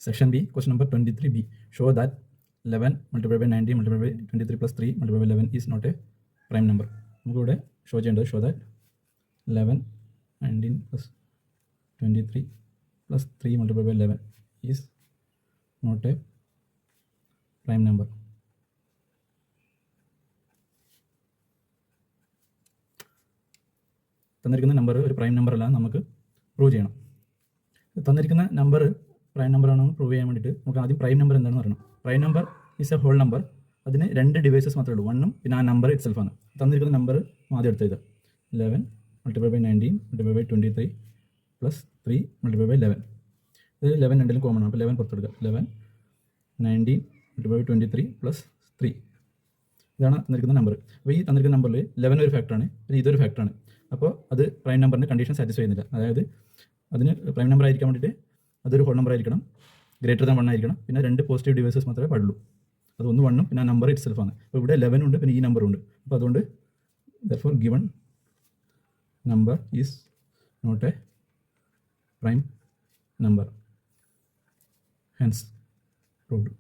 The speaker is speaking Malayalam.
Section B, question number 23B. Show that 11 multiplied by 19 multiplied by 23 plus 3 multiplied by 11 is not a prime number. നമുക്ക് ഇവിടെ ഷോ ചെയ്യേണ്ടത് show that 11 19 plus 23 plus 3 multiplied by 11 is not a prime number. തന്നിരിക്കുന്ന നമ്പർ ഒരു പ്രൈം നമ്പർ അല്ല നമുക്ക് പ്രൂവ് ചെയ്യണം. തന്നിരിക്കുന്ന നമ്പർ പ്രൈം നമ്പർ ആണെന്ന് പ്രൂവ് ചെയ്യാൻ വേണ്ടിയിട്ട് നമുക്ക് ആദ്യം പ്രൈം നമ്പർ എന്താണെന്ന് അറിയണം. Prime number is a whole number. അതിന് 2 ഡിവൈസസ് മാത്രമേ ഉള്ളൂ, 1 പിന്നെ ആ നമ്പർ ഇറ്റ് സെൽഫാണ്. തന്നിരിക്കുന്ന നമ്പർ ആദ്യം എടുത്തത് 11 multiplied by 19 multiplied by 23 plus 3 multiplied by 11. ഇത് 11 രണ്ടിലും കോമൺ ആണ്, അപ്പോൾ 11 പുറത്തെടുക്കുക. 11 19 multiplied by 23 plus 3 ഇതാണ് തന്നിരിക്കുന്ന നമ്പർ. അപ്പോൾ ഈ തന്നിരിക്കുന്ന നമ്പറിൽ 11 ഒരു ഫാക്ടറാണ്, പിന്നെ ഇതൊരു ഫാക്ടറാണ്. അപ്പോൾ അത് പ്രൈം നമ്പറിൻ്റെ കണ്ടീഷൻ സാറ്റിസ്ഫൈ ചെയ്യുന്നില്ല. അതായത് അതിന് പ്രൈം നമ്പർ ആയിരിക്കാൻ വേണ്ടിയിട്ട് അതൊരു ഹോൾ നമ്പർ ആയിരിക്കണം, ഗ്രേറ്റർ ദാൻ 1 ആയിരിക്കണം, പിന്നെ 2 പോസിറ്റീവ് ഡിവൈസസ് മാത്രമേ പാടുള്ളൂ. അതൊന്ന് 1ഉം പിന്നെ ആ നമ്പർ ഇറ്റ് സെൽഫാണ്. അപ്പോൾ ഇവിടെ 11 ഉണ്ട്, പിന്നെ ഈ നമ്പറും ഉണ്ട്. അപ്പോൾ അതുകൊണ്ട് therefore given number is not a prime number, hence proved.